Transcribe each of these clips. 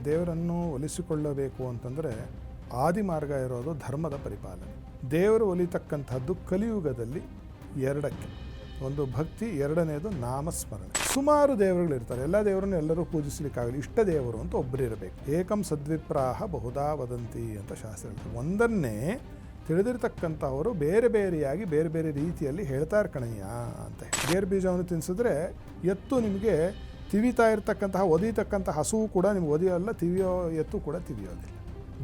ದೇವರನ್ನು ಒಲಿಸಿಕೊಳ್ಳಬೇಕು ಅಂತಂದರೆ ಆದಿ ಮಾರ್ಗ ಇರೋದು ಧರ್ಮದ ಪರಿಪಾಲನೆ. ದೇವರು ಒಲಿತಕ್ಕಂಥದ್ದು ಕಲಿಯುಗದಲ್ಲಿ ಎರಡಕ್ಕೆ, ಒಂದು ಭಕ್ತಿ, ಎರಡನೇದು ನಾಮಸ್ಮರಣೆ. ಸುಮಾರು ದೇವರುಗಳಿರ್ತಾರೆ, ಎಲ್ಲ ದೇವರನ್ನು ಎಲ್ಲರೂ ಪೂಜಿಸಲಿಕ್ಕಾಗಲಿ, ಇಷ್ಟ ದೇವರು ಅಂತ ಒಬ್ಬರು ಇರಬೇಕು. ಏಕಂ ಸದ್ವಿಪ್ರಾಹ ಬಹುಧಾ ವದಂತಿ ಅಂತ ಶಾಸ್ತ್ರ ಹೇಳ್ತಾರೆ. ಒಂದನ್ನೇ ತಿಳಿದಿರ್ತಕ್ಕಂಥವರು ಬೇರೆ ಬೇರೆಯಾಗಿ ಬೇರೆ ಬೇರೆ ರೀತಿಯಲ್ಲಿ ಹೇಳ್ತಾರೆ ಕಣಯ್ಯ ಅಂತ. ಗೇರು ಬೀಜವನ್ನು ತಿನ್ಸಿದ್ರೆ ಎತ್ತು ನಿಮಗೆ ತಿವಿತಾ ಇರ್ತಕ್ಕಂತಹ ಒದಿತಕ್ಕಂಥ ಹಸುವು ಕೂಡ ನಿಮ್ಗೆ ಒದಿಯೋಲ್ಲ, ತಿವಿಯೋ ಎತ್ತು ಕೂಡ ತಿವಿಯೋದಿಲ್ಲ.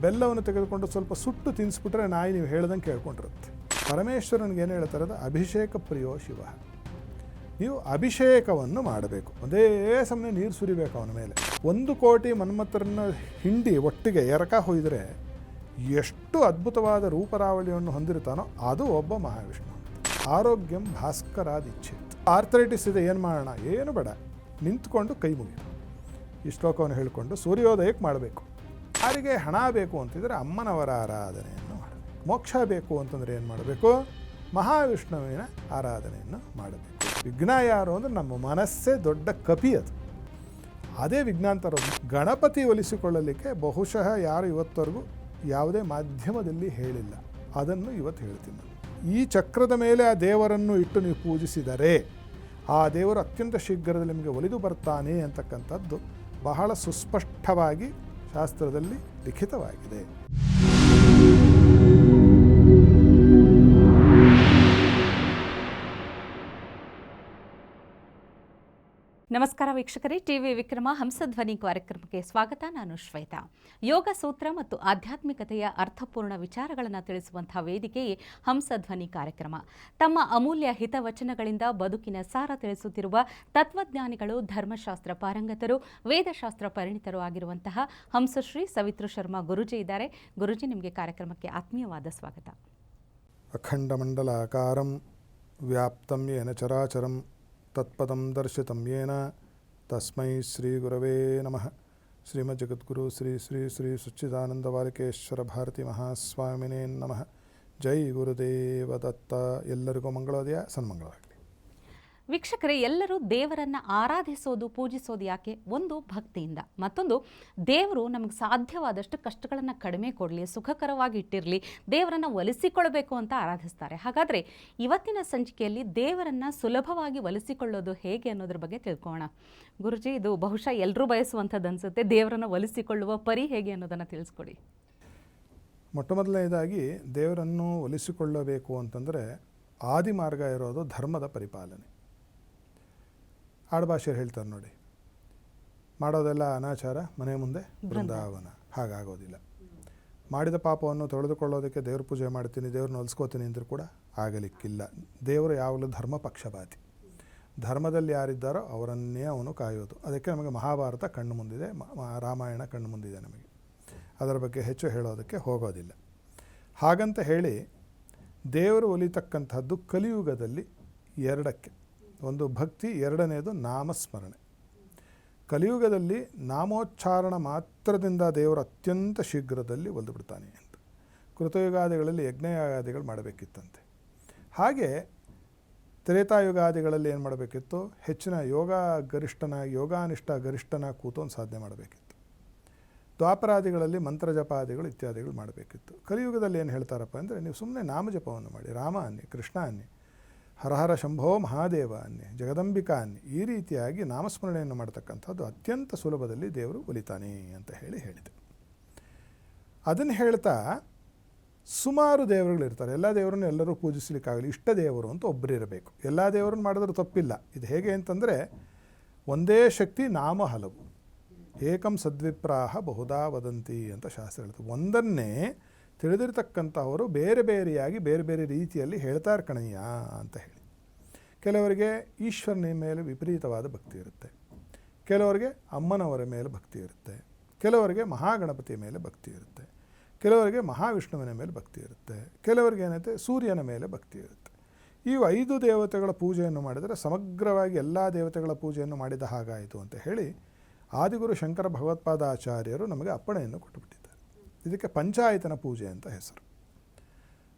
ಬೆಲ್ಲವನ್ನು ತೆಗೆದುಕೊಂಡು ಸ್ವಲ್ಪ ಸುಟ್ಟು ತಿನ್ನಿಸ್ಬಿಟ್ರೆ ನಾಯಿ ನೀವು ಹೇಳ್ದಂಗೆ ಕೇಳ್ಕೊಂಡಿರುತ್ತೆ. ಪರಮೇಶ್ವರನಿಗೆ ಏನು ಹೇಳ್ತಾರೆ, ಅದು ಅಭಿಷೇಕ ಪ್ರಿಯೋ ಶಿವ. ನೀವು ಅಭಿಷೇಕವನ್ನು ಮಾಡಬೇಕು, ಒಂದೇ ಸಮಯ ನೀರು ಸುರಿಬೇಕು ಅವನ ಮೇಲೆ. 1 ಕೋಟಿ ಮನ್ಮಥರನ್ನ ಹಿಂಡಿ ಒಟ್ಟಿಗೆ ಎರಕ ಹೊಯ್ದರೆ ಎಷ್ಟು ಅದ್ಭುತವಾದ ರೂಪರಾವಳಿಯನ್ನು ಹೊಂದಿರ್ತಾನೋ ಅದು ಒಬ್ಬ ಮಹಾವಿಷ್ಣು. ಆರೋಗ್ಯಂ ಭಾಸ್ಕರಾದಿಚ್ಛೆ. ಆರ್ಥರೈಟಿಸ್ ಇದೆ, ಏನು ಮಾಡೋಣ? ಏನು ಬೇಡ, ನಿಂತ್ಕೊಂಡು ಕೈ ಮುಗಿ ಈ ಶ್ಲೋಕವನ್ನು ಹೇಳಿಕೊಂಡು ಸೂರ್ಯೋದಯಕ್ಕೆ ಮಾಡಬೇಕು. ಯಾರಿಗೆ ಹಣ ಬೇಕು ಅಂತಿದ್ರೆ ಅಮ್ಮನವರ ಆರಾಧನೆಯನ್ನು ಮಾಡಬೇಕು. ಮೋಕ್ಷ ಬೇಕು ಅಂತಂದರೆ ಏನು ಮಾಡಬೇಕು? ಮಹಾವಿಷ್ಣುವಿನ ಆರಾಧನೆಯನ್ನು ಮಾಡಬೇಕು. ವಿಘ್ನ ಯಾರು ಅಂದರೆ ನಮ್ಮ ಮನಸ್ಸೇ ದೊಡ್ಡ ಕಪಿ, ಅದು ಅದೇ ವಿಘ್ನ ಅಂತಾರೋ. ಗಣಪತಿ ಒಲಿಸಿಕೊಳ್ಳಲಿಕ್ಕೆ ಬಹುಶಃ ಯಾರು ಇವತ್ತವರೆಗೂ ಯಾವುದೇ ಮಾಧ್ಯಮದಲ್ಲಿ ಹೇಳಿಲ್ಲ, ಅದನ್ನು ಇವತ್ತು ಹೇಳ್ತೀನಿ ನಾನು. ಈ ಚಕ್ರದ ಮೇಲೆ ಆ ದೇವರನ್ನು ಇಟ್ಟು ನೀವು ಪೂಜಿಸಿದರೆ ಆ ದೇವರು ಅತ್ಯಂತ ಶೀಘ್ರದಲ್ಲಿ ನಿಮಗೆ ಒಲಿದು ಬರ್ತಾನೆ ಅಂತಕ್ಕಂಥದ್ದು ಬಹಳ ಸುಸ್ಪಷ್ಟವಾಗಿ ಶಾಸ್ತ್ರದಲ್ಲಿ ಲಿಖಿತವಾಗಿದೆ. ನಮಸ್ಕಾರ ವೀಕ್ಷಕರೇ, ಟಿವಿ ವಿಕ್ರಮ ಹಂಸಧ್ವನಿ ಕಾರ್ಯಕ್ರಮಕ್ಕೆ ಸ್ವಾಗತ. ನಾನು ಶ್ವೇತಾ. ಯೋಗ ಸೂತ್ರ ಮತ್ತು ಆಧ್ಯಾತ್ಮಿಕತೆಯ ಅರ್ಥಪೂರ್ಣ ವಿಚಾರಗಳನ್ನು ತಿಳಿಸುವಂತಹ ವೇದಿಕೆಯೇ ಹಂಸಧ್ವನಿ ಕಾರ್ಯಕ್ರಮ. ತಮ್ಮ ಅಮೂಲ್ಯ ಹಿತವಚನಗಳಿಂದ ಬದುಕಿನ ಸಾರ ತಿಳಿಸುತ್ತಿರುವ ತತ್ವಜ್ಞಾನಿಗಳು, ಧರ್ಮಶಾಸ್ತ್ರ ಪಾರಂಗತರು, ವೇದಶಾಸ್ತ್ರ ಪರಿಣಿತರು ಆಗಿರುವಂತಹ ಹಂಸಶ್ರೀ ಸವಿತೃ ಶರ್ಮಾ ಗುರುಜಿ ಇದ್ದಾರೆ. ಗುರುಜಿ, ನಿಮಗೆ ಕಾರ್ಯಕ್ರಮಕ್ಕೆ ಆತ್ಮೀಯವಾದ ಸ್ವಾಗತ. ಅಖಂಡಮಂಡಲಾಕಾರಂ ವ್ಯಾಪ್ತಂ ಯೇನ ಚರಾಚರಂ ತತ್ಪದಂ ದರ್ಶಿತಂ ಯೇನ ತಸ್ಮೈ ಶ್ರೀ ಗುರವೇ ನಮಃ. ಶ್ರೀಮದ್ ಜಗದ್ಗುರು ಶ್ರೀ ಶ್ರೀ ಶ್ರೀ ಸಚ್ಚಿದಾನಂದ ಬಾಲಕೇಶ್ವರ ಭಾರತಿ ಮಹಾಸ್ವಾಮಿನೇ ನಮಃ. ಜೈ ಗುರುದೇವ ದತ್ತ. ಎಲ್ಲರಿಗೂ ಮಂಗಳೋದಯ, ಸನ್ಮಂಗಳವಾಗಲಿ. ವೀಕ್ಷಕರೇ, ಎಲ್ಲರೂ ದೇವರನ್ನು ಆರಾಧಿಸೋದು, ಪೂಜಿಸೋದು ಯಾಕೆ? ಒಂದು ಭಕ್ತಿಯಿಂದ, ಮತ್ತೊಂದು ದೇವರು ನಮಗೆ ಸಾಧ್ಯವಾದಷ್ಟು ಕಷ್ಟಗಳನ್ನು ಕಡಿಮೆ ಕೊಡಲಿ, ಸುಖಕರವಾಗಿ ಇಟ್ಟಿರಲಿ, ದೇವರನ್ನು ಒಲಿಸಿಕೊಳ್ಳಬೇಕು ಅಂತ ಆರಾಧಿಸ್ತಾರೆ. ಹಾಗಾದರೆ ಇವತ್ತಿನ ಸಂಚಿಕೆಯಲ್ಲಿ ದೇವರನ್ನು ಸುಲಭವಾಗಿ ಒಲಿಸಿಕೊಳ್ಳೋದು ಹೇಗೆ ಅನ್ನೋದ್ರ ಬಗ್ಗೆ ತಿಳ್ಕೊಳ್ಳೋಣ. ಗುರುಜಿ, ಇದು ಬಹುಶಃ ಎಲ್ಲರೂ ಬಯಸುವಂಥದ್ದು ಅನಿಸುತ್ತೆ. ದೇವರನ್ನು ಒಲಿಸಿಕೊಳ್ಳುವ ಪರಿ ಹೇಗೆ ಅನ್ನೋದನ್ನು ತಿಳಿಸ್ಕೊಡಿ. ಮೊಟ್ಟ ಮೊದಲನೇದಾಗಿ ದೇವರನ್ನು ಒಲಿಸಿಕೊಳ್ಳಬೇಕು ಅಂತಂದರೆ ಆದಿ ಮಾರ್ಗ ಇರೋದು ಧರ್ಮದ ಪರಿಪಾಲನೆ. ಆಡುಭಾಷೆಯಲ್ಲಿ ಹೇಳ್ತಾರೆ ನೋಡಿ, ಮಾಡೋದೆಲ್ಲ ಅನಾಚಾರ, ಮನೆ ಮುಂದೆ ಬೃಂದಾವನ. ಹಾಗಾಗೋದಿಲ್ಲ. ಮಾಡಿದ ಪಾಪವನ್ನು ತೊಳೆದುಕೊಳ್ಳೋದಕ್ಕೆ ದೇವ್ರ ಪೂಜೆ ಮಾಡ್ತೀನಿ, ದೇವ್ರನ್ನ ಒಲಿಸ್ಕೋತೀನಿ ಅಂದರೂ ಕೂಡ ಆಗಲಿಕ್ಕಿಲ್ಲ. ದೇವರು ಯಾವಾಗಲೂ ಧರ್ಮ ಪಕ್ಷಪಾತಿ. ಧರ್ಮದಲ್ಲಿ ಯಾರಿದ್ದಾರೋ ಅವರನ್ನೇ ಅವನು ಕಾಯೋದು. ಅದಕ್ಕೆ ನಮಗೆ ಮಹಾಭಾರತ ಕಣ್ಣು ಮುಂದಿದೆ, ರಾಮಾಯಣ ಕಣ್ಣು ಮುಂದಿದೆ. ನಮಗೆ ಅದರ ಬಗ್ಗೆ ಹೆಚ್ಚು ಹೇಳೋದಕ್ಕೆ ಹೋಗೋದಿಲ್ಲ. ಹಾಗಂತ ಹೇಳಿ ದೇವರು ಒಲಿತಕ್ಕಂಥದ್ದು ಕಲಿಯುಗದಲ್ಲಿ ಎರಡಕ್ಕೆ, ಒಂದು ಭಕ್ತಿ, ಎರಡನೇದು ನಾಮಸ್ಮರಣೆ. ಕಲಿಯುಗದಲ್ಲಿ ನಾಮೋಚ್ಚಾರಣ ಮಾತ್ರದಿಂದ ದೇವರು ಅತ್ಯಂತ ಶೀಘ್ರದಲ್ಲಿ ಒಲಿದು ಬಿಡ್ತಾನೆ ಅಂತ. ಕೃತಯುಗಾದಿಗಳಲ್ಲಿ ಯಜ್ಞಯಾಗಾದಿಗಳು ಮಾಡಬೇಕಿತ್ತಂತೆ. ಹಾಗೆ ತ್ರೇತಾಯುಗಾದಿಗಳಲ್ಲಿ ಏನು ಮಾಡಬೇಕಿತ್ತು? ಹೆಚ್ಚಿನ ಯೋಗಾನಿಷ್ಠ ಗರಿಷ್ಠನಾಗಿ ಕೂತು ಒಂದು ಸಾಧನೆ ಮಾಡಬೇಕಿತ್ತು. ದ್ವಾಪರಾದಿಗಳಲ್ಲಿ ಮಂತ್ರಜಪಾದಿಗಳು ಇತ್ಯಾದಿಗಳು ಮಾಡಬೇಕಿತ್ತು. ಕಲಿಯುಗದಲ್ಲಿ ಏನು ಹೇಳ್ತಾರಪ್ಪ ಅಂದರೆ, ನೀವು ಸುಮ್ಮನೆ ನಾಮಜಪವನ್ನು ಮಾಡಿ, ರಾಮ ಅನ್ನಿ, ಕೃಷ್ಣ ಅನ್ನಿ, ಹರಹರ ಶಂಭೋ ಮಹಾದೇವ ಅನ್ನಿ, ಜಗದಂಬಿಕಾ ಅನ್ನಿ, ಈ ರೀತಿಯಾಗಿ ನಾಮಸ್ಮರಣೆಯನ್ನು ಮಾಡ್ತಕ್ಕಂಥದ್ದು ಅತ್ಯಂತ ಸುಲಭದಲ್ಲಿ ದೇವರು ಒಲಿತಾನೆ ಅಂತ ಹೇಳಿದೆ. ಅದನ್ನು ಹೇಳ್ತಾ ಸುಮಾರು ದೇವರುಗಳಿರ್ತಾರೆ, ಎಲ್ಲ ದೇವರನ್ನು ಎಲ್ಲರೂ ಪೂಜಿಸಲಿಕ್ಕಾಗಲಿ, ಇಷ್ಟ ದೇವರು ಅಂತ ಒಬ್ಬರು ಇರಬೇಕು. ಎಲ್ಲ ದೇವರನ್ನು ಮಾಡಿದ್ರೂ ತಪ್ಪಿಲ್ಲ. ಇದು ಹೇಗೆ ಅಂತಂದರೆ, ಒಂದೇ ಶಕ್ತಿ, ನಾಮ ಹಲವು. ಏಕಂ ಸದ್ವಿಪ್ರಾಹ ಬಹುಧಾ ವದಂತಿ ಅಂತ ಶಾಸ್ತ್ರ ಹೇಳ್ತದೆ. ಒಂದನ್ನೇ ತಿಳಿದಿರ್ತಕ್ಕಂಥವರು ಬೇರೆ ಬೇರೆಯಾಗಿ ಬೇರೆ ಬೇರೆ ರೀತಿಯಲ್ಲಿ ಹೇಳ್ತಾರೆ ಕಣಯ್ಯ ಅಂತ ಹೇಳಿ. ಕೆಲವರಿಗೆ ಈಶ್ವರನ ಮೇಲೆ ವಿಪರೀತವಾದ ಭಕ್ತಿ ಇರುತ್ತೆ, ಕೆಲವರಿಗೆ ಅಮ್ಮನವರ ಮೇಲೆ ಭಕ್ತಿ ಇರುತ್ತೆ, ಕೆಲವರಿಗೆ ಮಹಾಗಣಪತಿಯ ಮೇಲೆ ಭಕ್ತಿ ಇರುತ್ತೆ, ಕೆಲವರಿಗೆ ಮಹಾವಿಷ್ಣುವಿನ ಮೇಲೆ ಭಕ್ತಿ ಇರುತ್ತೆ, ಕೆಲವರಿಗೆ ಏನೈತೆ ಸೂರ್ಯನ ಮೇಲೆ ಭಕ್ತಿ ಇರುತ್ತೆ. ಈ 5 ದೇವತೆಗಳ ಪೂಜೆಯನ್ನು ಮಾಡಿದರೆ ಸಮಗ್ರವಾಗಿ ಎಲ್ಲ ದೇವತೆಗಳ ಪೂಜೆಯನ್ನು ಮಾಡಿದ ಹಾಗಾಯಿತು ಅಂತ ಹೇಳಿ ಆದಿಗುರು ಶಂಕರ ಭಗವತ್ಪಾದಾಚಾರ್ಯರು ನಮಗೆ ಅಪ್ಪಣೆಯನ್ನು ಕೊಟ್ಟುಬಿಟ್ಟಿದ್ದಾರೆ. ಇದಕ್ಕೆ ಪಂಚಾಯತನ ಪೂಜೆ ಅಂತ ಹೆಸರು.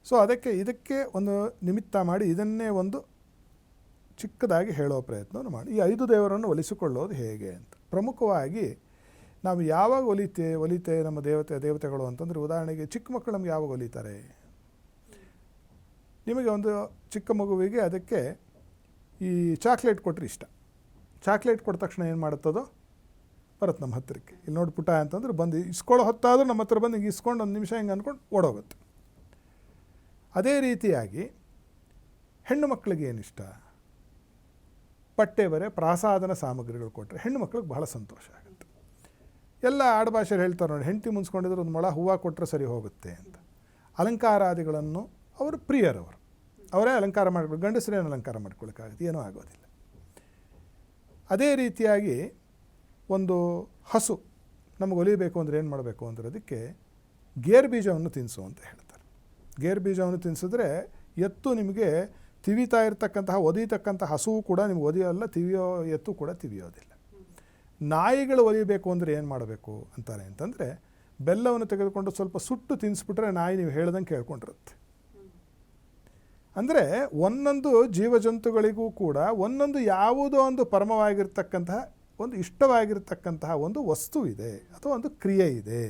ಸೊ ಇದಕ್ಕೆ ಒಂದು ನಿಮಿತ್ತ ಮಾಡಿ ಇದನ್ನೇ ಒಂದು ಚಿಕ್ಕದಾಗಿ ಹೇಳೋ ಪ್ರಯತ್ನವನ್ನು ಮಾಡಿ ಈ 5 ದೇವರನ್ನು ಒಲಿಸಿಕೊಳ್ಳೋದು ಹೇಗೆ ಅಂತ. ಪ್ರಮುಖವಾಗಿ ನಾವು ಯಾವಾಗ ಒಲಿತೆ ನಮ್ಮ ದೇವತೆಗಳು ಅಂತಂದರೆ, ಉದಾಹರಣೆಗೆ ಚಿಕ್ಕ ಮಕ್ಕಳು ನಮ್ಗೆ ಯಾವಾಗ ಒಲಿತಾರೆ? ನಿಮಗೆ ಒಂದು ಚಿಕ್ಕ ಮಗುವಿಗೆ ಅದಕ್ಕೆ ಈ ಚಾಕ್ಲೇಟ್ ಕೊಟ್ಟರೆ ಇಷ್ಟ. ಚಾಕ್ಲೇಟ್ ಕೊಟ್ಟ ತಕ್ಷಣ ಏನು ಮಾಡುತ್ತದೋ ಬರುತ್ತೆ ನಮ್ಮ ಹತ್ತಿರಕ್ಕೆ. ಇಲ್ಲಿ ನೋಡಿ ಪುಟ ಅಂತಂದ್ರೆ ಬಂದು ಇಸ್ಕೊಳ್ಳೋ ಹೊತ್ತಾದರೂ ನಮ್ಮ ಹತ್ರ ಬಂದು ಹಿಂಗೆ ಇಸ್ಕೊಂಡು ಒಂದು ನಿಮಿಷ ಹಿಂಗೆ ಅಂದ್ಕೊಂಡು ಓಡೋಗುತ್ತೆ. ಅದೇ ರೀತಿಯಾಗಿ ಹೆಣ್ಣು ಮಕ್ಕಳಿಗೆ ಏನಿಷ್ಟ? ಬಟ್ಟೆ ಬರೆ ಪ್ರಾಸಾದನ ಸಾಮಗ್ರಿಗಳು ಕೊಟ್ಟರೆ ಹೆಣ್ಣು ಮಕ್ಕಳಿಗೆ ಬಹಳ ಸಂತೋಷ ಆಗುತ್ತೆ. ಎಲ್ಲ ಆಡುಭಾಷೆಯಲ್ಲಿ ಹೇಳ್ತಾರೆ ನೋಡಿ, ಹೆಂಡತಿ ಮುನ್ಸ್ಕೊಂಡಿದ್ರೆ ಒಂದು ಮೊಳ ಹೂವು ಕೊಟ್ಟರೆ ಸರಿ ಹೋಗುತ್ತೆ ಅಂತ. ಅಲಂಕಾರಾದಿಗಳನ್ನು ಅವರು ಪ್ರಿಯರವರು, ಅವರೇ ಅಲಂಕಾರ ಮಾಡ್ಕೊಳ್ಳಿ, ಗಂಡಸರೇನು ಅಲಂಕಾರ ಮಾಡ್ಕೊಳ್ಳೋಕ್ಕಾಗುತ್ತೆ? ಏನೂ ಆಗೋದಿಲ್ಲ. ಅದೇ ರೀತಿಯಾಗಿ ಒಂದು ಹಸು ನಮಗೆ ಒಲಿಬೇಕು ಅಂದರೆ ಏನು ಮಾಡಬೇಕು ಅಂದರೆ, ಅದಕ್ಕೆ ಗೇರು ಬೀಜವನ್ನು ತಿನ್ನಿಸು ಅಂತ ಹೇಳ್ತಾರೆ. ಗೇರು ಬೀಜವನ್ನು ತಿನ್ನಿಸಿದ್ರೆ ಎತ್ತು ನಿಮಗೆ ತಿವಿತಾ ಇರ್ತಕ್ಕಂತಹ ಒದಿತಕ್ಕಂಥ ಹಸುವು ಕೂಡ ನಿಮ್ಗೆ ಒದಿಯೋಲ್ಲ, ತಿವಿಯೋ ಎತ್ತು ಕೂಡ ತಿವಿಯೋದಿಲ್ಲ. ನಾಯಿಗಳು ಒಲಿಬೇಕು ಅಂದರೆ ಏನು ಮಾಡಬೇಕು ಅಂತಾರೆ ಅಂತಂದರೆ, ಬೆಲ್ಲವನ್ನು ತೆಗೆದುಕೊಂಡು ಸ್ವಲ್ಪ ಸುಟ್ಟು ತಿನ್ನಿಸ್ಬಿಟ್ರೆ ನಾಯಿ ನೀವು ಹೇಳ್ದಂಗೆ ಕೇಳ್ಕೊಂಡಿರುತ್ತೆ. ಅಂದರೆ ಒಂದೊಂದು ಜೀವಜಂತುಗಳಿಗೂ ಕೂಡ ಒಂದೊಂದು ಯಾವುದೋ ಒಂದು ಪರಮವಾಗಿರ್ತಕ್ಕಂತಹ ಒಂದು ಇಷ್ಟವಾಗಿರ್ತಕ್ಕಂತಹ ಒಂದು ವಸ್ತು ಇದೆ ಅಥವಾ ಒಂದು ಕ್ರಿಯೆ ಇದೆ.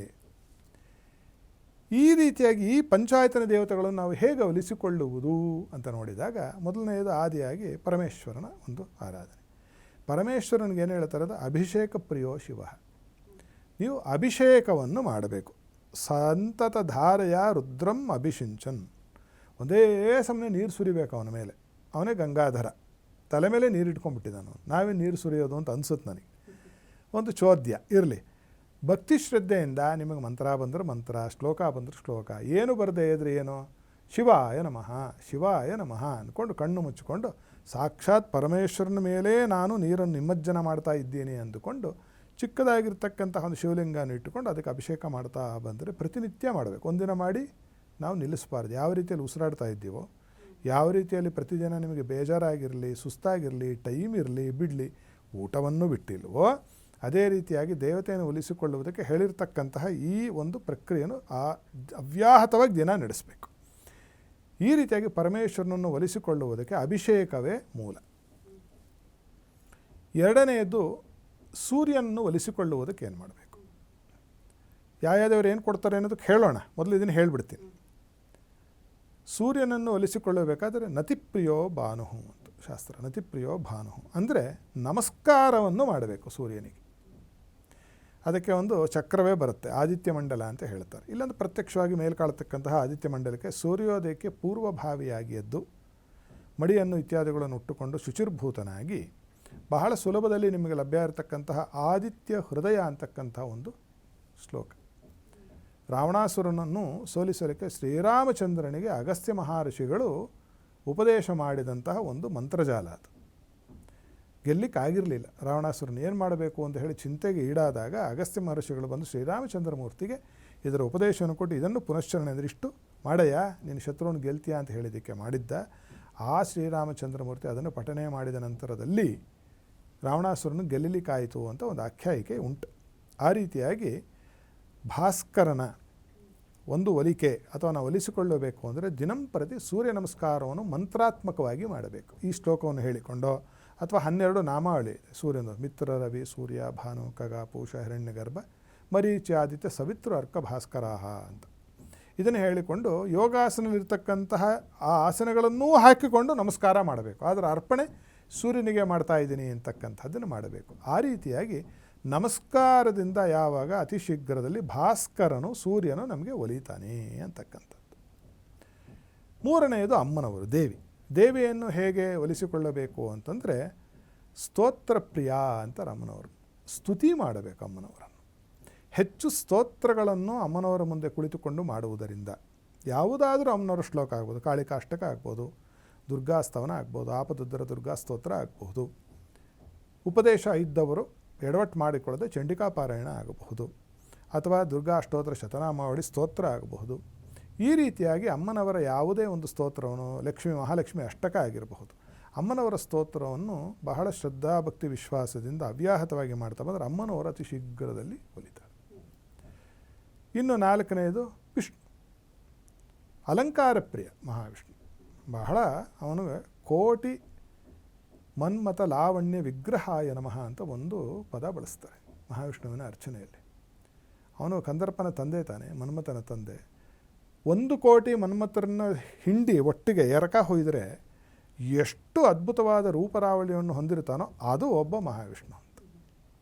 ಈ ರೀತಿಯಾಗಿ ಈ ಪಂಚಾಯತನ ದೇವತೆಗಳನ್ನು ನಾವು ಹೇಗೆ ಒಲಿಸಿಕೊಳ್ಳುವುದು ಅಂತ ನೋಡಿದಾಗ, ಮೊದಲನೆಯದು ಆದಿಯಾಗಿ ಪರಮೇಶ್ವರನ ಒಂದು ಆರಾಧನೆ. ಪರಮೇಶ್ವರನಿಗೆ ಏನು ಹೇಳ್ತಾರೆ? ಅದು ಅಭಿಷೇಕ ಪ್ರಿಯೋ ಶಿವ. ನೀವು ಅಭಿಷೇಕವನ್ನು ಮಾಡಬೇಕು. ಸಂತತ ಧಾರೆಯ ರುದ್ರಂ ಅಭಿಷಿಂಚನ್. ಒಂದೇ ಸಮಯ ನೀರು ಸುರಿಬೇಕು ಅವನ ಮೇಲೆ. ಅವನೇ ಗಂಗಾಧರ, ತಲೆ ಮೇಲೆ ನೀರು ಇಟ್ಕೊಂಡ್ಬಿಟ್ಟಿದ್ದಾನು. ನಾವೇ ನೀರು ಸುರಿಯೋದು ಅಂತ ಅನಿಸುತ್ತೆ ನನಗೆ. ಒಂದು ಚೋದ್ಯ ಇರಲಿ. ಭಕ್ತಿ ಶ್ರದ್ಧೆಯಿಂದ ನಿಮಗೆ ಮಂತ್ರ ಬಂದರೆ ಮಂತ್ರ, ಶ್ಲೋಕ ಬಂದರೆ ಶ್ಲೋಕ, ಏನು ಬರದೇ ಇದ್ರೆ ಏನು, ಶಿವಾಯ ನಮಃ ಶಿವಾಯ ನಮಃ ಅಂದ್ಕೊಂಡು ಕಣ್ಣು ಮುಚ್ಚಿಕೊಂಡು ಸಾಕ್ಷಾತ್ ಪರಮೇಶ್ವರನ ಮೇಲೆ ನಾನು ನೀರನ್ನು ನಿಮಜ್ಜನ ಮಾಡ್ತಾ ಇದ್ದೀನಿ ಅಂದುಕೊಂಡು ಚಿಕ್ಕದಾಗಿರ್ತಕ್ಕಂತಹ ಒಂದು ಶಿವಲಿಂಗನ ಇಟ್ಟುಕೊಂಡು ಅದಕ್ಕೆ ಅಭಿಷೇಕ ಮಾಡ್ತಾ ಬಂದರೆ ಪ್ರತಿನಿತ್ಯ ಮಾಡಬೇಕು. ಒಂದಿನ ಮಾಡಿ ನಾವು ನಿಲ್ಲಿಸಬಾರ್ದು. ಯಾವ ರೀತಿಯಲ್ಲಿ ಉಸಿರಾಡ್ತಾ ಇದ್ದೀವೋ, ಯಾವ ರೀತಿಯಲ್ಲಿ ಪ್ರತಿದಿನ ನಿಮಗೆ ಬೇಜಾರಾಗಿರಲಿ, ಸುಸ್ತಾಗಿರಲಿ, ಟೈಮ್ ಇರಲಿ, ಬಿಡಲಿ, ಊಟವನ್ನು ಬಿಟ್ಟಿಲ್ವೋ, ಅದೇ ರೀತಿಯಾಗಿ ದೇವತೆಯನ್ನು ಒಲಿಸಿಕೊಳ್ಳುವುದಕ್ಕೆ ಹೇಳಿರ್ತಕ್ಕಂತಹ ಈ ಒಂದು ಪ್ರಕ್ರಿಯೆಯನ್ನು ಅವ್ಯಾಹತವಾಗಿ ದಿನ ನಡೆಸಬೇಕು. ಈ ರೀತಿಯಾಗಿ ಪರಮೇಶ್ವರನನ್ನು ಒಲಿಸಿಕೊಳ್ಳುವುದಕ್ಕೆ ಅಭಿಷೇಕವೇ ಮೂಲ. ಎರಡನೆಯದು ಸೂರ್ಯನನ್ನು ಒಲಿಸಿಕೊಳ್ಳುವುದಕ್ಕೆ ಏನು ಮಾಡಬೇಕು? ಯಾವ್ಯಾವ್ದವ್ರು ಏನು ಕೊಡ್ತಾರೆ ಅನ್ನೋದಕ್ಕೆ ಹೇಳೋಣ. ಮೊದಲು ಇದನ್ನು ಹೇಳಿಬಿಡ್ತೀನಿ. ಸೂರ್ಯನನ್ನು ಒಲಿಸಿಕೊಳ್ಳಬೇಕಾದರೆ ನತಿಪ್ರಿಯೋ ಭಾನುಹು ಅಂತ ಶಾಸ್ತ್ರ. ನತಿಪ್ರಿಯೋ ಭಾನುಹು ಅಂದರೆ ನಮಸ್ಕಾರವನ್ನು ಮಾಡಬೇಕು ಸೂರ್ಯನಿಗೆ. ಅದಕ್ಕೆ ಒಂದು ಚಕ್ರವೇ ಬರುತ್ತೆ, ಆದಿತ್ಯ ಮಂಡಲ ಅಂತ ಹೇಳ್ತಾರೆ. ಇಲ್ಲಾಂದ್ರೆ ಪ್ರತ್ಯಕ್ಷವಾಗಿ ಮೇಲ್ಕಾಳ್ತಕ್ಕಂತಹ ಆದಿತ್ಯ ಮಂಡಲಕ್ಕೆ ಸೂರ್ಯೋದಯಕ್ಕೆ ಪೂರ್ವಭಾವಿಯಾಗಿ ಎದ್ದು ಮಡಿಯನ್ನು ಇತ್ಯಾದಿಗಳನ್ನು ಉಟ್ಟುಕೊಂಡು ಶುಚಿರ್ಭೂತನಾಗಿ ಬಹಳ ಸುಲಭದಲ್ಲಿ ನಿಮಗೆ ಲಭ್ಯ ಇರತಕ್ಕಂತಹ ಆದಿತ್ಯ ಹೃದಯ ಅಂತಕ್ಕಂಥ ಒಂದು ಶ್ಲೋಕ. ರಾವಣಾಸುರನನ್ನು ಸೋಲಿಸಲಿಕ್ಕೆ ಶ್ರೀರಾಮಚಂದ್ರನಿಗೆ ಅಗಸ್ತ್ಯ ಮಹರ್ಷಿಗಳು ಉಪದೇಶ ಮಾಡಿದಂತಹ ಒಂದು ಮಂತ್ರಜಾಲ ಅದು. ಗೆಲ್ಲಿಕ್ಕಾಗಿರಲಿಲ್ಲ. ರಾವಣಾಸುರನ ಏನು ಮಾಡಬೇಕು ಅಂತ ಹೇಳಿ ಚಿಂತೆಗೆ ಈಡಾದಾಗ ಅಗಸ್ತ್ಯ ಮಹರ್ಷಿಗಳು ಬಂದು ಶ್ರೀರಾಮಚಂದ್ರ ಮೂರ್ತಿಗೆ ಇದರ ಉಪದೇಶವನ್ನು ಕೊಟ್ಟು ಇದನ್ನು ಪುನಶ್ಚರಣೆ ಅಂದರೆ ಇಷ್ಟು ಮಾಡಯ್ಯ, ನಿನ್ನ ಶತ್ರುವನ್ನು ಗೆಲ್ತೀಯ ಅಂತ ಹೇಳಿದ್ದಕ್ಕೆ ಮಾಡಿದ್ದ. ಆ ಶ್ರೀರಾಮಚಂದ್ರ ಮೂರ್ತಿ ಅದನ್ನು ಪಠನೆ ಮಾಡಿದ ನಂತರದಲ್ಲಿ ರಾವಣಾಸುರನು ಗೆಲ್ಲಲಿಕ್ಕಾಯಿತು ಅಂತ ಒಂದು ಆಖ್ಯಾಯಿಕೆ ಉಂಟು. ಆ ರೀತಿಯಾಗಿ ಭಾಸ್ಕರನ ಒಂದು ಒಲಿಕೆ ಅಥವಾ ನಾವು ಒಲಿಸಿಕೊಳ್ಳಬೇಕು ಅಂದರೆ ದಿನಂಪ್ರತಿ ಸೂರ್ಯ ನಮಸ್ಕಾರವನ್ನು ಮಂತ್ರಾತ್ಮಕವಾಗಿ ಮಾಡಬೇಕು. ಈ ಶ್ಲೋಕವನ್ನು ಹೇಳಿಕೊಂಡು ಅಥವಾ 12 ನಾಮಾವಳಿ ಸೂರ್ಯನ ಮಿತ್ರ, ರವಿ, ಸೂರ್ಯ, ಭಾನು, ಖಗ, ಪೂಷ, ಹಿರಣ್ಯಗರ್ಭ, ಮರೀಚ್ಯಾದಿತ್ಯ, ಸವಿತೃ, ಅರ್ಕ, ಭಾಸ್ಕರಾಹ ಅಂತ ಇದನ್ನು ಹೇಳಿಕೊಂಡು ಯೋಗಾಸನದಲ್ಲಿರ್ತಕ್ಕಂತಹ ಆ ಆಸನಗಳನ್ನೂ ಹಾಕಿಕೊಂಡು ನಮಸ್ಕಾರ ಮಾಡಬೇಕು. ಆದರೆ ಅರ್ಪಣೆ ಸೂರ್ಯನಿಗೆ ಮಾಡ್ತಾ ಇದ್ದೀನಿ ಅಂತಕ್ಕಂಥದ್ದನ್ನು ಮಾಡಬೇಕು. ಆ ರೀತಿಯಾಗಿ ನಮಸ್ಕಾರದಿಂದ ಯಾವಾಗ ಅತಿ ಶೀಘ್ರದಲ್ಲಿ ಭಾಸ್ಕರನು ಸೂರ್ಯನು ನಮಗೆ ಒಲಿತಾನೆ ಅಂತಕ್ಕಂಥದ್ದು. ಮೂರನೆಯದು ಅಮ್ಮನವರು ದೇವಿ. ದೇವಿಯನ್ನು ಹೇಗೆ ಒಲಿಸಿಕೊಳ್ಳಬೇಕು ಅಂತಂದರೆ ಸ್ತೋತ್ರ ಪ್ರಿಯ ಅಂತ ಅಮ್ಮನವರು ಸ್ತುತಿ ಮಾಡಬೇಕು. ಅಮ್ಮನವರನ್ನು ಹೆಚ್ಚು ಸ್ತೋತ್ರಗಳನ್ನು ಅಮ್ಮನವರ ಮುಂದೆ ಕುಳಿತುಕೊಂಡು ಮಾಡುವುದರಿಂದ ಯಾವುದಾದ್ರೂ ಅಮ್ಮನವರ ಶ್ಲೋಕ ಆಗ್ಬೋದು, ಕಾಳಿಕಾಷ್ಟಕ ಆಗ್ಬೋದು, ದುರ್ಗಾಸ್ತವನ ಆಗ್ಬೋದು, ಆಪದುದ್ದರ ದುರ್ಗಾ ಸ್ತೋತ್ರ ಆಗಬಹುದು, ಉಪದೇಶ ಇದ್ದವರು ಎಡವಟ್ಟು ಮಾಡಿಕೊಳ್ಳದೆ ಚಂಡಿಕಾ ಪಾರಾಯಣ ಆಗಬಹುದು, ಅಥವಾ ದುರ್ಗಾ ಅಷ್ಟೋತ್ತರ ಶತನಾಮಾವಳಿ ಸ್ತೋತ್ರ ಆಗಬಹುದು. ಈ ರೀತಿಯಾಗಿ ಅಮ್ಮನವರ ಯಾವುದೇ ಒಂದು ಸ್ತೋತ್ರವನ್ನು, ಲಕ್ಷ್ಮೀ ಮಹಾಲಕ್ಷ್ಮಿ ಅಷ್ಟಕ ಆಗಿರಬಹುದು, ಅಮ್ಮನವರ ಸ್ತೋತ್ರವನ್ನು ಬಹಳ ಶ್ರದ್ಧಾಭಕ್ತಿ ವಿಶ್ವಾಸದಿಂದ ಅವ್ಯಾಹತವಾಗಿ ಮಾಡ್ತಾ ಬಂದರೆ ಅಮ್ಮನವರು ಅತಿ ಶೀಘ್ರದಲ್ಲಿ ಒಲಿತಾರೆ. ಇನ್ನು ನಾಲ್ಕನೆಯದು ವಿಷ್ಣು. ಅಲಂಕಾರ ಪ್ರಿಯ ಮಹಾವಿಷ್ಣು. ಬಹಳ ಅವನಿಗೆ ಕೋಟಿ ಮನ್ಮಥ ಲಾವಣ್ಯ ವಿಗ್ರಹಾಯ ನಮಃ ಅಂತ ಒಂದು ಪದ ಬಳಸ್ತಾರೆ ಮಹಾವಿಷ್ಣುವಿನ ಅರ್ಚನೆಯಲ್ಲಿ. ಅವನು ಕಂದರ್ಪನ ತಂದೆ ತಾನೆ, ಮನ್ಮಥನ ತಂದೆ. 1 ಕೋಟಿ ಮನ್ಮಥರನ್ನ ಹಿಂಡಿ ಒಟ್ಟಿಗೆ ಎರಕ ಹೊಯ್ದರೆ ಎಷ್ಟು ಅದ್ಭುತವಾದ ರೂಪರಾವಳಿಯನ್ನು ಹೊಂದಿರ್ತಾನೋ ಅದು ಒಬ್ಬ ಮಹಾವಿಷ್ಣು ಅಂತ.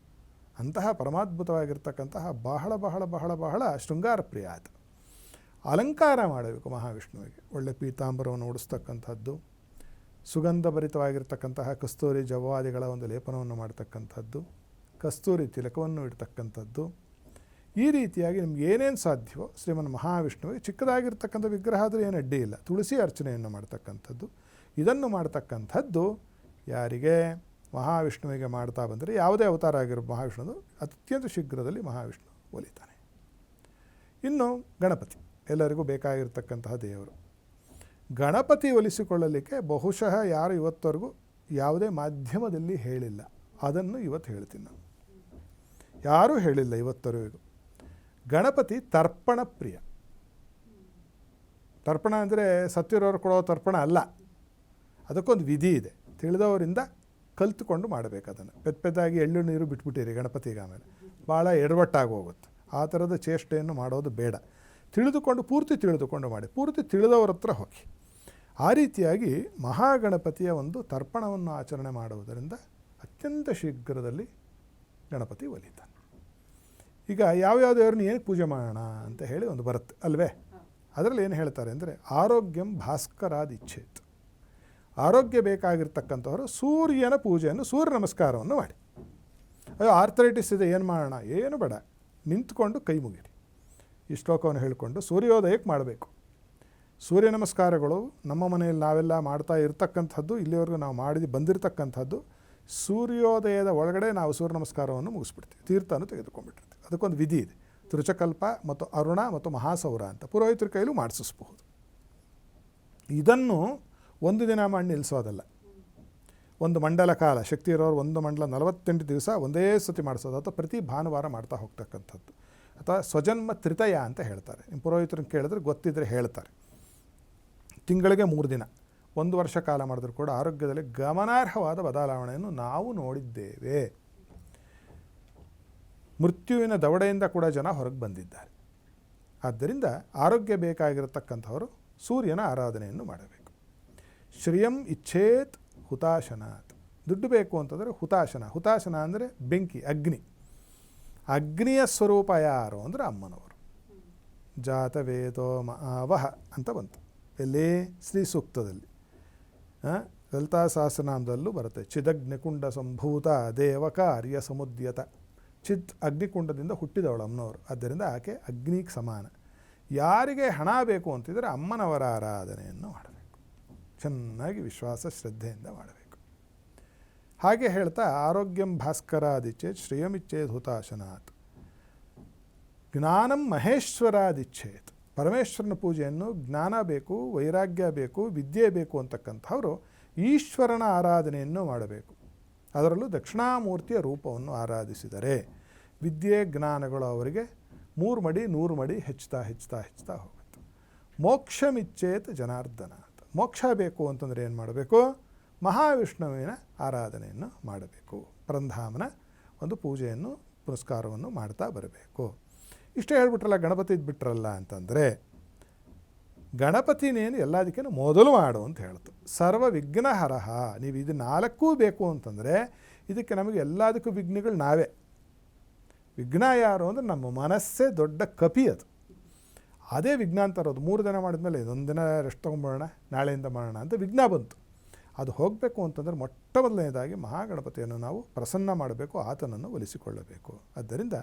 ಅಂತಹ ಪರಮಾದ್ಭುತವಾಗಿರ್ತಕ್ಕಂತಹ ಬಹಳ ಬಹಳ ಬಹಳ ಬಹಳ ಶೃಂಗಾರ ಪ್ರಿಯ ಆತ. ಅಲಂಕಾರ ಮಾಡಬೇಕು ಮಹಾವಿಷ್ಣುವಿಗೆ. ಒಳ್ಳೆ ಪೀತಾಂಬರವನ್ನು ಉಡಿಸ್ತಕ್ಕಂಥದ್ದು, ಸುಗಂಧಭರಿತವಾಗಿರ್ತಕ್ಕಂತಹ ಕಸ್ತೂರಿ ಜವಾದಿಗಳ ಒಂದು ಲೇಪನವನ್ನು ಮಾಡ್ತಕ್ಕಂಥದ್ದು, ಕಸ್ತೂರಿ ತಿಲಕವನ್ನು ಇಡ್ತಕ್ಕಂಥದ್ದು. ಈ ರೀತಿಯಾಗಿ ನಿಮ್ಗೆ ಏನೇನು ಸಾಧ್ಯವೋ ಶ್ರೀಮನ್ ಮಹಾವಿಷ್ಣುವಿಗೆ ಚಿಕ್ಕದಾಗಿರ್ತಕ್ಕಂಥ ವಿಗ್ರಹ ಆದರೂ ಏನು ಅಡ್ಡಿ ಇಲ್ಲ, ತುಳಸಿ ಅರ್ಚನೆಯನ್ನು ಮಾಡ್ತಕ್ಕಂಥದ್ದು. ಇದನ್ನು ಮಾಡ್ತಕ್ಕಂಥದ್ದು ಯಾರಿಗೆ? ಮಹಾವಿಷ್ಣುವಿಗೆ ಮಾಡ್ತಾ ಬಂದರೆ ಯಾವುದೇ ಅವತಾರ ಆಗಿರೋ ಮಹಾವಿಷ್ಣುದು ಅತ್ಯಂತ ಶೀಘ್ರದಲ್ಲಿ ಮಹಾವಿಷ್ಣು ಒಲಿತಾನೆ. ಇನ್ನು ಗಣಪತಿ ಎಲ್ಲರಿಗೂ ಬೇಕಾಗಿರ್ತಕ್ಕಂತಹ ದೇವರು. ಗಣಪತಿ ಒಲಿಸಿಕೊಳ್ಳಲಿಕ್ಕೆ ಬಹುಶಃ ಯಾರು ಇವತ್ತವರೆಗೂ ಯಾವುದೇ ಮಾಧ್ಯಮದಲ್ಲಿ ಹೇಳಿಲ್ಲ. ಅದನ್ನು ಇವತ್ತು ಹೇಳ್ತೀನಿ ನಾನು. ಯಾರೂ ಹೇಳಿಲ್ಲ ಇವತ್ತವರೆಗೂ. ಗಣಪತಿ ತರ್ಪಣ ಪ್ರಿಯ. ತರ್ಪಣ ಅಂದರೆ ಸತ್ತಿರೋರು ಕೊಡೋ ತರ್ಪಣ ಅಲ್ಲ, ಅದಕ್ಕೊಂದು ವಿಧಿ ಇದೆ. ತಿಳಿದವರಿಂದ ಕಲ್ತುಕೊಂಡು ಮಾಡಬೇಕು. ಅದನ್ನು ಪೆದ್ದಾಗಿ ಎಳ್ಳು ನೀರು ಬಿಟ್ಬಿಟ್ಟಿರಿ ಗಣಪತಿಗೆ, ಆಮೇಲೆ ಭಾಳ ಎಡವಟ್ಟಾಗಿ ಹೋಗುತ್ತೆ. ಆ ಥರದ ಚೇಷ್ಟೆಯನ್ನು ಮಾಡೋದು ಬೇಡ. ಪೂರ್ತಿ ತಿಳಿದುಕೊಂಡು ಮಾಡಿ. ಪೂರ್ತಿ ತಿಳಿದವರ ಹತ್ರ ಹೋಗಿ. ಆ ರೀತಿಯಾಗಿ ಮಹಾಗಣಪತಿಯ ಒಂದು ತರ್ಪಣವನ್ನು ಆಚರಣೆ ಮಾಡುವುದರಿಂದ ಅತ್ಯಂತ ಶೀಘ್ರದಲ್ಲಿ ಗಣಪತಿ ಒಲಿತಾನೆ. ಈಗ ಯಾವ್ಯಾವ ದೇವರನ್ನ ಏನಕ್ಕೆ ಪೂಜೆ ಮಾಡೋಣ ಅಂತ ಹೇಳಿ ಒಂದು ಬರುತ್ತೆ ಅಲ್ವೇ? ಅದರಲ್ಲಿ ಏನು ಹೇಳ್ತಾರೆ ಅಂದರೆ ಆರೋಗ್ಯಂ ಭಾಸ್ಕರಾದಿಚ್ಛೇತ್. ಆರೋಗ್ಯ ಬೇಕಾಗಿರ್ತಕ್ಕಂಥವರು ಸೂರ್ಯನ ಪೂಜೆಯನ್ನು, ಸೂರ್ಯ ನಮಸ್ಕಾರವನ್ನು ಮಾಡಿ. ಅಯ್ಯೋ ಆರ್ಥರೈಟಿಸ್ ಇದೆ ಏನು ಮಾಡೋಣ? ಏನು ಬೇಡ, ನಿಂತ್ಕೊಂಡು ಕೈ ಮುಗಿರಿ. ಈ ಶ್ಲೋಕವನ್ನು ಹೇಳಿಕೊಂಡು ಸೂರ್ಯೋದಯಕ್ಕೆ ಮಾಡಬೇಕು. ಸೂರ್ಯ ನಮಸ್ಕಾರಗಳು ನಮ್ಮ ಮನೆಯಲ್ಲಿ ನಾವೆಲ್ಲ ಮಾಡ್ತಾ ಇರ್ತಕ್ಕಂಥದ್ದು, ಇಲ್ಲಿವರೆಗೂ ನಾವು ಮಾಡಿ ಬಂದಿರತಕ್ಕಂಥದ್ದು. ಸೂರ್ಯೋದಯದ ಒಳಗಡೆ ನಾವು ಸೂರ್ಯ ನಮಸ್ಕಾರವನ್ನು ಮುಗಿಸ್ಬಿಡ್ತೀವಿ, ತೀರ್ಥವನ್ನು ತೆಗೆದುಕೊಂಡ್ಬಿಟ್ಟಿರ್ತೀವಿ. ಅದಕ್ಕೊಂದು ವಿಧಿ ಇದೆ. ತೃಚಕಲ್ಪ ಮತ್ತು ಅರುಣ ಮತ್ತು ಮಹಾಸೌರ ಅಂತ ಪುರೋಹಿತರ ಕೈಲೂ ಮಾಡಿಸಿಸ್ಬಹುದು. ಇದನ್ನು ಒಂದು ದಿನ ಮಾಡಿ ನಿಲ್ಲಿಸೋದಲ್ಲ. ಒಂದು ಮಂಡಲ ಕಾಲ ಶಕ್ತಿ ಇರೋರು ಒಂದು ಮಂಡಲ 48 ದಿವಸ ಒಂದೇ ಸತಿ ಮಾಡಿಸೋದು, ಅಥವಾ ಪ್ರತಿ ಭಾನುವಾರ ಮಾಡ್ತಾ ಹೋಗ್ತಕ್ಕಂಥದ್ದು, ಅಥವಾ ಸ್ವಜನ್ಮ ತ್ರಿತಯ ಅಂತ ಹೇಳ್ತಾರೆ. ನಿಮ್ಮ ಪುರೋಹಿತರನ್ನು ಕೇಳಿದ್ರೆ ಗೊತ್ತಿದ್ದರೆ ಹೇಳ್ತಾರೆ. ತಿಂಗಳಿಗೆ 3 ದಿನ, 1 ವರ್ಷ ಕಾಲ ಮಾಡಿದ್ರು ಕೂಡ ಆರೋಗ್ಯದಲ್ಲಿ ಗಮನಾರ್ಹವಾದ ಬದಲಾವಣೆಯನ್ನು ನಾವು ನೋಡಿದ್ದೇವೆ. ಮೃತ್ಯುವಿನ ದವಡೆಯಿಂದ ಕೂಡ ಜನ ಹೊರಗೆ ಬಂದಿದ್ದಾರೆ. ಆದ್ದರಿಂದ ಆರೋಗ್ಯ ಬೇಕಾಗಿರತಕ್ಕಂಥವರು ಸೂರ್ಯನ ಆರಾಧನೆಯನ್ನು ಮಾಡಬೇಕು. ಶ್ರಿಯಂ ಇಚ್ಛೇತ್ ಹುತಾಶನಾತ್. ದುಡ್ಡು ಬೇಕು ಅಂತಂದರೆ ಹುತಾಶನ. ಹುತಾಶನ ಅಂದರೆ ಬೆಂಕಿ, ಅಗ್ನಿ. ಅಗ್ನಿಯ ಸ್ವರೂಪ ಯಾರು ಅಂದರೆ ಅಮ್ಮನವರು. ಜಾತವೇದೋ ಮಾವಹ ಅಂತ ಬಂತು ಎಲ್ಲಿ? ಶ್ರೀ ಸೂಕ್ತದಲ್ಲಿ. ಲಲಿತಾ ಸಹಸ್ರನಾಮದಲ್ಲೂ ಬರುತ್ತೆ. ಚಿದಗ್ನಿಕುಂಡ ಸಂಭೂತ ದೇವಕಾರ್ಯ ಸಮುದ್ಯತ. ಚಿತ್ ಅಗ್ನಿಕುಂಡದಿಂದ ಹುಟ್ಟಿದವಳು ಅಮ್ಮನವರು. ಆದ್ದರಿಂದ ಆಕೆ ಅಗ್ನಿಗೆ ಸಮಾನ. ಯಾರಿಗೆ ಹಣ ಬೇಕು ಅಂತಿದ್ರೆ ಅಮ್ಮನವರ ಆರಾಧನೆಯನ್ನು ಮಾಡಬೇಕು. ಚೆನ್ನಾಗಿ ವಿಶ್ವಾಸ ಶ್ರದ್ಧೆಯಿಂದ ಮಾಡಬೇಕು. ಹಾಗೆ ಹೇಳ್ತಾ ಆರೋಗ್ಯಂ ಭಾಸ್ಕರಾದಿಚ್ಛೇತ್ ಶ್ರೇಯಮಿಚ್ಛೇತ್ ಹುತಾಶನಾತ್. ಜ್ಞಾನಂ ಮಹೇಶ್ವರಾದಿಚ್ಛೇತ್. ಪರಮೇಶ್ವರನ ಪೂಜೆಯನ್ನು, ಜ್ಞಾನ ಬೇಕು, ವೈರಾಗ್ಯ ಬೇಕು, ವಿದ್ಯೆ ಬೇಕು ಅಂತಕ್ಕಂಥವರು ಈಶ್ವರನ ಆರಾಧನೆಯನ್ನು ಮಾಡಬೇಕು. ಅದರಲ್ಲೂ ದಕ್ಷಿಣಾಮೂರ್ತಿಯ ರೂಪವನ್ನು ಆರಾಧಿಸಿದರೆ ವಿದ್ಯೆ ಜ್ಞಾನಗಳು ಅವರಿಗೆ 3 ಮಡಿ 100 ಮಡಿ ಹೆಚ್ಚುತ್ತಾ ಹೆಚ್ಚುತ್ತಾ ಹೆಚ್ಚುತ್ತಾ ಹೋಗುತ್ತೆ. ಮೋಕ್ಷಮಿಚ್ಛೇತ್ ಜನಾರ್ದನ. ಮೋಕ್ಷ ಬೇಕು ಅಂತಂದರೆ ಏನು ಮಾಡಬೇಕು? ಮಹಾವಿಷ್ಣುವಿನ ಆರಾಧನೆಯನ್ನು ಮಾಡಬೇಕು. ಪರಂಧಾಮನ ಒಂದು ಪೂಜೆಯನ್ನು ಪುರಸ್ಕಾರವನ್ನು ಮಾಡ್ತಾ ಬರಬೇಕು. ಇಷ್ಟೇ ಹೇಳ್ಬಿಟ್ರಲ್ಲ, ಗಣಪತಿ ಬಿಟ್ರಲ್ಲ ಅಂತಂದರೆ, ಗಣಪತಿನೇನು ಎಲ್ಲದಕ್ಕೇನು ಮೊದಲು ಮಾಡು ಅಂತ ಹೇಳ್ತು. ಸರ್ವ ವಿಘ್ನಹರಹ. ನೀವು ಇದು 4 ಬೇಕು ಅಂತಂದರೆ ಇದಕ್ಕೆ ನಮಗೆ ಎಲ್ಲದಕ್ಕೂ ವಿಘ್ನಗಳು ನಾವೇ. ವಿಘ್ನ ಯಾರು ಅಂದರೆ ನಮ್ಮ ಮನಸ್ಸೇ ದೊಡ್ಡ ಕಪಿ. ಅದು ಅದೇ ವಿಘ್ನ ಅಂತ ಇರೋದು. 3 ದಿನ ಮಾಡಿದ್ಮೇಲೆ ಇದೊಂದು ದಿನ ರೆಸ್ಟ್ ತೊಗೊಂಬೋಣ, ನಾಳೆಯಿಂದ ಮಾಡೋಣ ಅಂತ ವಿಘ್ನ ಬಂತು. ಅದು ಹೋಗಬೇಕು ಅಂತಂದರೆ ಮೊಟ್ಟ ಮೊದಲನೇದಾಗಿ ಮಹಾಗಣಪತಿಯನ್ನು ನಾವು ಪ್ರಸನ್ನ ಮಾಡಬೇಕು, ಆತನನ್ನು ಒಲಿಸಿಕೊಳ್ಳಬೇಕು. ಆದ್ದರಿಂದ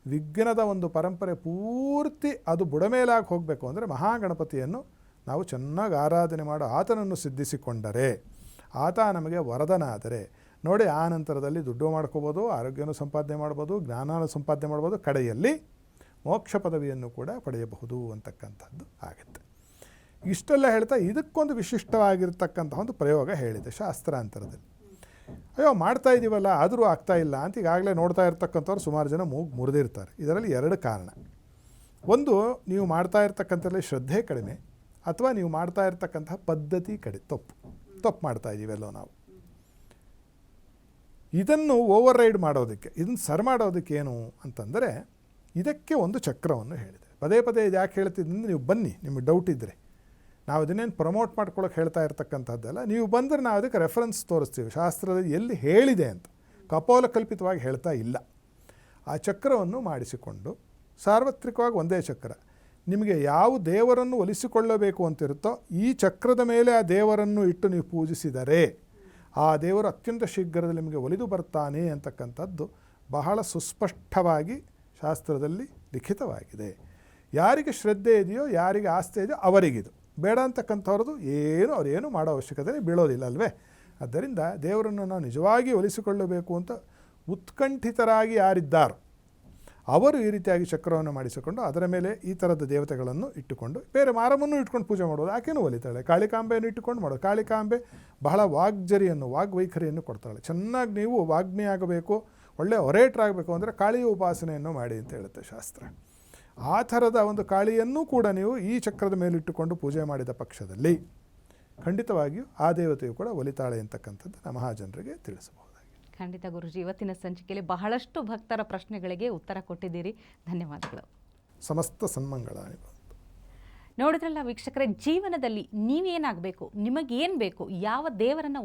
ವಿಘ್ನದ ಒಂದು ಪರಂಪರೆ ಪೂರ್ತಿ ಅದು ಬುಡಮೇಲಾಗಿ ಹೋಗಬೇಕು ಅಂದರೆ ಮಹಾಗಣಪತಿಯನ್ನು ನಾವು ಚೆನ್ನಾಗಿ ಆರಾಧನೆ ಮಾಡೋ ಆತನನ್ನು ಸಿದ್ಧಿಸಿಕೊಂಡರೆ, ಆತ ನಮಗೆ ವರದನಾದರೆ ನೋಡಿ, ಆ ನಂತರದಲ್ಲಿ ದುಡ್ಡು ಮಾಡ್ಕೋಬೋದು, ಆರೋಗ್ಯನೂ ಸಂಪಾದನೆ ಮಾಡ್ಬೋದು, ಜ್ಞಾನನೂ ಸಂಪಾದನೆ ಮಾಡ್ಬೋದು, ಕಡೆಯಲ್ಲಿ ಮೋಕ್ಷ ಪದವಿಯನ್ನು ಕೂಡ ಪಡೆಯಬಹುದು ಅಂತಕ್ಕಂಥದ್ದು ಆಗುತ್ತೆ. ಇಷ್ಟೆಲ್ಲ ಹೇಳ್ತಾ ಇದಕ್ಕೊಂದು ವಿಶಿಷ್ಟವಾಗಿರ್ತಕ್ಕಂಥ ಒಂದು ಪ್ರಯೋಗ ಹೇಳಿದೆ ಶಾಸ್ತ್ರಾಂತರದಲ್ಲಿ. ಅಯ್ಯೋ ಮಾಡ್ತಾ ಇದ್ದೀವಲ್ಲ ಆದರೂ ಆಗ್ತಾ ಇಲ್ಲ ಅಂತ ಈಗಾಗಲೇ ನೋಡ್ತಾ ಇರ್ತಕ್ಕಂಥವ್ರು ಸುಮಾರು ಜನ ಮೂಗು ಮುರಿದಿರ್ತಾರೆ. ಇದರಲ್ಲಿ 2 ಕಾರಣ. ಒಂದು, ನೀವು ಮಾಡ್ತಾ ಇರ್ತಕ್ಕಂಥಲ್ಲಿ ಶ್ರದ್ಧೆ ಕಡಿಮೆ, ಅಥವಾ ನೀವು ಮಾಡ್ತಾ ಇರ್ತಕ್ಕಂತಹ ಪದ್ಧತಿ ತಪ್ಪು ಮಾಡ್ತಾ ಇದ್ದೀವೆಲ್ಲೋ ನಾವು. ಇದನ್ನು ಓವರ್ ರೈಡ್ ಮಾಡೋದಕ್ಕೆ, ಇದನ್ನು ಸರ್ ಮಾಡೋದಕ್ಕೆ ಏನು ಅಂತಂದರೆ, ಇದಕ್ಕೆ ಒಂದು ಚಕ್ರವನ್ನು ಹೇಳಿದೆ. ಪದೇ ಪದೇ ಇದು ಯಾಕೆ ಹೇಳ್ತಿದ್ದೀನಿ, ನೀವು ಬನ್ನಿ, ನಿಮಗೆ ಡೌಟ್ ಇದ್ದರೆ. ನಾವು ಅದನ್ನೇನು ಪ್ರಮೋಟ್ ಮಾಡ್ಕೊಳ್ಳೋಕೆ ಹೇಳ್ತಾ ಇರ್ತಕ್ಕಂಥದ್ದಲ್ಲ. ನೀವು ಬಂದರೆ ನಾವು ಅದಕ್ಕೆ ರೆಫರೆನ್ಸ್ ತೋರಿಸ್ತೀವಿ, ಶಾಸ್ತ್ರದಲ್ಲಿ ಎಲ್ಲಿ ಹೇಳಿದೆ ಅಂತ. ಕಪೋಲಕಲ್ಪಿತವಾಗಿ ಹೇಳ್ತಾ ಇಲ್ಲ. ಆ ಚಕ್ರವನ್ನು ಮಾಡಿಸಿಕೊಂಡು ಸಾರ್ವತ್ರಿಕವಾಗಿ ಒಂದೇ ಚಕ್ರ, ನಿಮಗೆ ಯಾವ ದೇವರನ್ನು ಒಲಿಸಿಕೊಳ್ಳಬೇಕು ಅಂತಿರುತ್ತೋ ಈ ಚಕ್ರದ ಮೇಲೆ ಆ ದೇವರನ್ನು ಇಟ್ಟು ನೀವು ಪೂಜಿಸಿದರೆ ಆ ದೇವರು ಅತ್ಯಂತ ಶೀಘ್ರದಲ್ಲಿ ನಿಮಗೆ ಒಲಿದು ಬರ್ತಾನೆ ಅಂತಕ್ಕಂಥದ್ದು ಬಹಳ ಸುಸ್ಪಷ್ಟವಾಗಿ ಶಾಸ್ತ್ರದಲ್ಲಿ ಲಿಖಿತವಾಗಿದೆ. ಯಾರಿಗೆ ಶ್ರದ್ಧೆ ಇದೆಯೋ, ಯಾರಿಗೆ ಆಸ್ಥೆ ಇದೆಯೋ ಅವರಿಗಿದು. ಬೇಡ ಅಂತಕ್ಕಂಥವ್ರದ್ದು ಅವರೇನು ಮಾಡೋ ಅವಶ್ಯಕತೆ ಬೀಳೋದಿಲ್ಲ ಅಲ್ವೇ. ಆದ್ದರಿಂದ ದೇವರನ್ನು ನಾವು ನಿಜವಾಗಿ ಒಲಿಸಿಕೊಳ್ಳಬೇಕು ಅಂತ ಉತ್ಕಂಠಿತರಾಗಿ ಯಾರಿದ್ದಾರೋ ಅವರು ಈ ರೀತಿಯಾಗಿ ಚಕ್ರವನ್ನು ಮಾಡಿಸಿಕೊಂಡು ಅದರ ಮೇಲೆ ಈ ಥರದ ದೇವತೆಗಳನ್ನು ಇಟ್ಟುಕೊಂಡು, ಬೇರೆ ಮಾರಮ್ಮನ್ನು ಇಟ್ಕೊಂಡು ಪೂಜೆ ಮಾಡೋದು. ಆಕೆನೂ ಒಲಿತಾಳೆ. ಕಾಳಿಕಾಂಬೆಯನ್ನು ಇಟ್ಟುಕೊಂಡು ಮಾಡೋದು. ಕಾಳಿಕಾಂಬೆ ಬಹಳ ವಾಗ್ವೈಖರಿಯನ್ನು ಕೊಡ್ತಾಳೆ. ಚೆನ್ನಾಗಿ ನೀವು ವಾಗ್ಮಿ ಆಗಬೇಕು, ಒಳ್ಳೆ ಒರೇಟ್ರಾಗಬೇಕು ಅಂದರೆ ಕಾಳಿಯ ಉಪಾಸನೆಯನ್ನು ಮಾಡಿ ಅಂತ ಹೇಳುತ್ತೆ ಶಾಸ್ತ್ರ. ಆ ಥರದ ಒಂದು ಕಾಳಿಯನ್ನು ಕೂಡ ನೀವು ಈ ಚಕ್ರದ ಮೇಲಿಟ್ಟುಕೊಂಡು ಪೂಜೆ ಮಾಡಿದ ಪಕ್ಷದಲ್ಲಿ ಖಂಡಿತವಾಗಿಯೂ ಆ ದೇವತೆಯು ಕೂಡ ಒಲಿತಾಳೆ ಅಂತಕ್ಕಂಥದ್ದು ಮಹಾಜನರಿಗೆ ತಿಳಿಸಬಹುದು. ಖಂಡಿತ ಗುರುಜಿ, ಇವತ್ತಿನ ಸಂಚಿಕೆಯಲ್ಲಿ ಬಹಳಷ್ಟು ಭಕ್ತರ ಪ್ರಶ್ನೆಗಳಿಗೆ ಉತ್ತರ ಕೊಟ್ಟಿದ್ದೀರಿ. ಧನ್ಯವಾದಗಳು. ಸಮಸ್ತ ಸನ್ಮಂಗಳ. ನೋಡಿದ್ರಲ್ಲ ವೀಕ್ಷಕರೇ, ಜೀವನದಲ್ಲಿ ನೀವೇನಾಗಬೇಕು, ನಿಮಗೇನು ಬೇಕು, ಯಾವ ದೇವರನ್ನು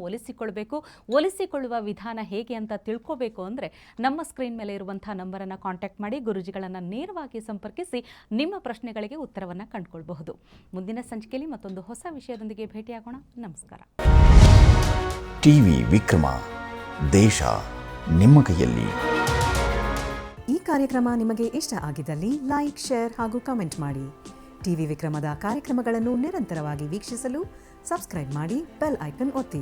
ಒಲಿಸಿಕೊಳ್ಳುವ ವಿಧಾನ ಹೇಗೆ ಅಂತ ತಿಳ್ಕೋಬೇಕು ಅಂದರೆ ನಮ್ಮ ಸ್ಕ್ರೀನ್ ಮೇಲೆ ಇರುವಂಥ ನಂಬರನ್ನು ಕಾಂಟ್ಯಾಕ್ಟ್ ಮಾಡಿ ಗುರುಜಿಗಳನ್ನು ನೇರವಾಗಿ ಸಂಪರ್ಕಿಸಿ ನಿಮ್ಮ ಪ್ರಶ್ನೆಗಳಿಗೆ ಉತ್ತರವನ್ನು ಕಂಡುಕೊಳ್ಬಹುದು. ಮುಂದಿನ ಸಂಚಿಕೆಯಲ್ಲಿ ಮತ್ತೊಂದು ಹೊಸ ವಿಷಯದೊಂದಿಗೆ ಭೇಟಿಯಾಗೋಣ. ನಮಸ್ಕಾರ. ಟಿವಿ ವಿಕ್ರಮ, ದೇಶ ನಿಮ್ಮ ಕೈಯಲ್ಲಿ. ಈ ಕಾರ್ಯಕ್ರಮ ನಿಮಗೆ ಇಷ್ಟ ಆಗಿದ್ದಲ್ಲಿ ಲೈಕ್, ಶೇರ್ ಹಾಗೂ ಕಮೆಂಟ್ ಮಾಡಿ. ಟಿವಿ ವಿಕ್ರಮದ ಕಾರ್ಯಕ್ರಮಗಳನ್ನು ನಿರಂತರವಾಗಿ ವೀಕ್ಷಿಸಲು ಸಬ್ಸ್ಕ್ರೈಬ್ ಮಾಡಿ, ಬೆಲ್ ಐಕನ್ ಒತ್ತಿ.